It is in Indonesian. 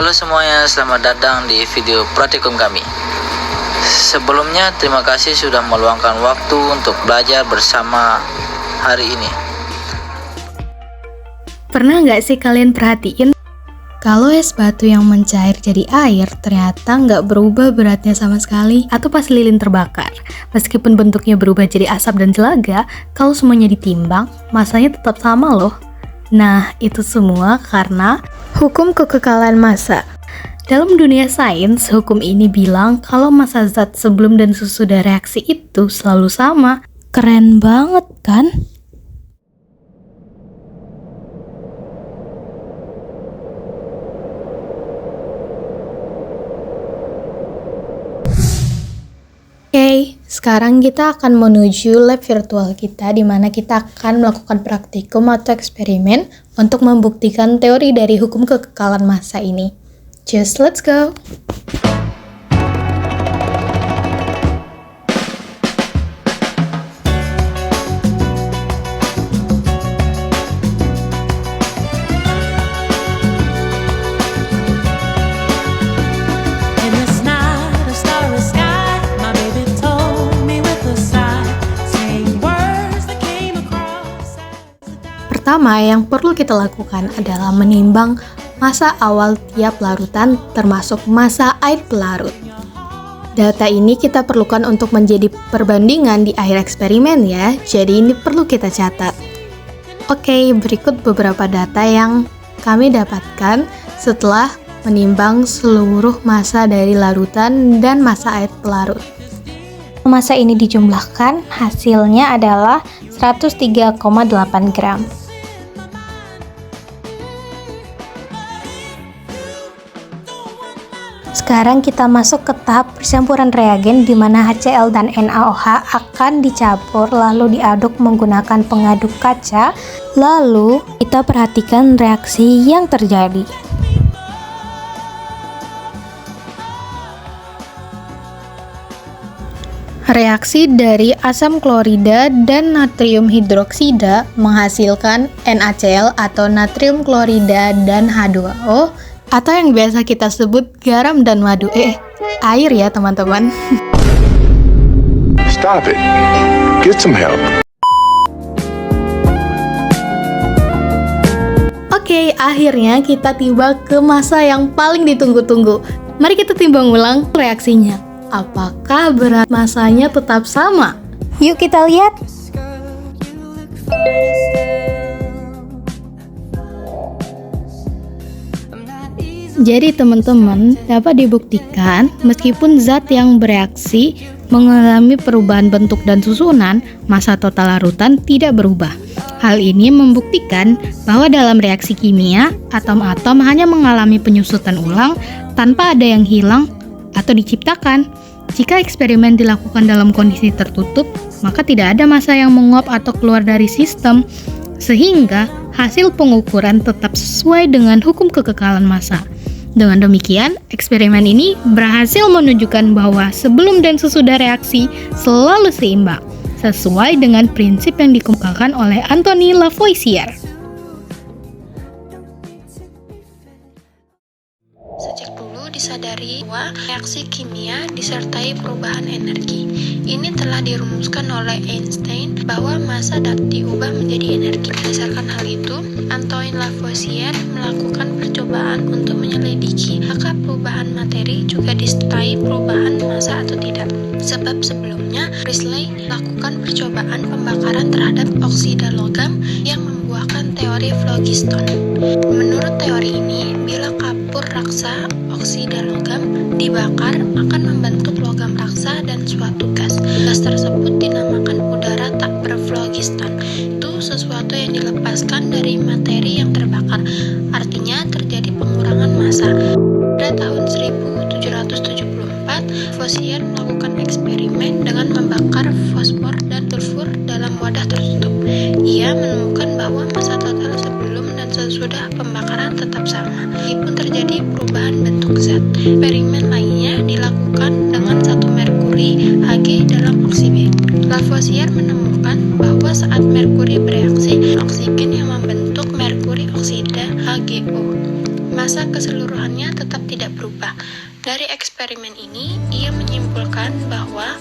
Halo semuanya, selamat datang di video praktikum kami. Sebelumnya, terima kasih sudah meluangkan waktu untuk belajar bersama hari ini. Pernah nggak sih kalian perhatiin kalau es batu yang mencair jadi air ternyata nggak berubah beratnya sama sekali atau pas lilin terbakar. Meskipun bentuknya berubah jadi asap dan jelaga, kalau semuanya ditimbang, masanya tetap sama loh. Nah, itu semua karena hukum kekekalan massa. Dalam dunia sains, hukum ini bilang kalau massa zat sebelum dan sesudah reaksi itu selalu sama. Keren banget kan? Oke, sekarang kita akan menuju lab virtual kita di mana kita akan melakukan praktikum atau eksperimen untuk membuktikan teori dari hukum kekekalan massa ini. Just let's go! Pertama yang perlu kita lakukan adalah menimbang massa awal tiap larutan termasuk massa air pelarut. Data ini kita perlukan untuk menjadi perbandingan di akhir eksperimen ya, jadi ini perlu kita catat. Oke, berikut beberapa data yang kami dapatkan setelah menimbang seluruh massa dari larutan dan massa air pelarut. Massa ini dijumlahkan, hasilnya adalah 103,8 gram. Sekarang kita masuk ke tahap percampuran reagen di mana HCl dan NaOH akan dicampur lalu diaduk menggunakan pengaduk kaca. Lalu kita perhatikan reaksi yang terjadi. Reaksi dari asam klorida dan natrium hidroksida menghasilkan NaCl atau natrium klorida dan H2O atau yang biasa kita sebut garam dan madu. Air ya teman-teman. Stop it. Get some help. Oke, akhirnya kita tiba ke masa yang paling ditunggu-tunggu. Mari kita timbang ulang reaksinya. Apakah berat masanya tetap sama? Yuk kita lihat. Jadi teman-teman, dapat dibuktikan meskipun zat yang bereaksi mengalami perubahan bentuk dan susunan, massa total larutan tidak berubah. Hal ini membuktikan bahwa dalam reaksi kimia, atom-atom hanya mengalami penyusutan ulang tanpa ada yang hilang atau diciptakan. Jika eksperimen dilakukan dalam kondisi tertutup, maka tidak ada massa yang menguap atau keluar dari sistem, sehingga hasil pengukuran tetap sesuai dengan hukum kekekalan massa. Dengan demikian, eksperimen ini berhasil menunjukkan bahwa sebelum dan sesudah reaksi selalu seimbang, sesuai dengan prinsip yang dikemukakan oleh Antoine Lavoisier. Sejak dulu disadari bahwa reaksi kimia disertai perubahan energi. Ini telah dirumuskan oleh Einstein bahwa massa dapat diubah menjadi energi. Berdasarkan hal itu, Antoine Lavoisier melakukan percobaan untuk menyelidiki apakah perubahan materi juga disertai perubahan massa atau tidak. Sebab sebelumnya, Priestley melakukan percobaan pembakaran terhadap oksida logam yang membuahkan teori phlogiston. Menurut teori ini, bila kapur raksa oksida logam dibakar akan membentuk logam raksa dan suatu gas. Gas tersebut dinamakan udara tak berflogiston. Itu sesuatu yang dilepaskan dari materi yang terbakar. Artinya terjadi pengurangan massa. Pada tahun 1774, Lavoisier melakukan eksperimen dengan membakar fosfor dan sulfur dalam wadah tertutup. Ia menemukan bahwa massa total sebelum dan sesudah pembakaran tetap sama, meskipun terjadi perubahan bentuk zat. Eksperimen lainnya dilakukan dengan satu merkuri Hg dalam oksigen. Lavoisier menemukan bahwa saat merkuri bereaksi, oksigen yang membentuk merkuri oksida HgO. Massa massa keseluruhannya tetap tidak berubah. Dari eksperimen ini, ia menyimpulkan bahwa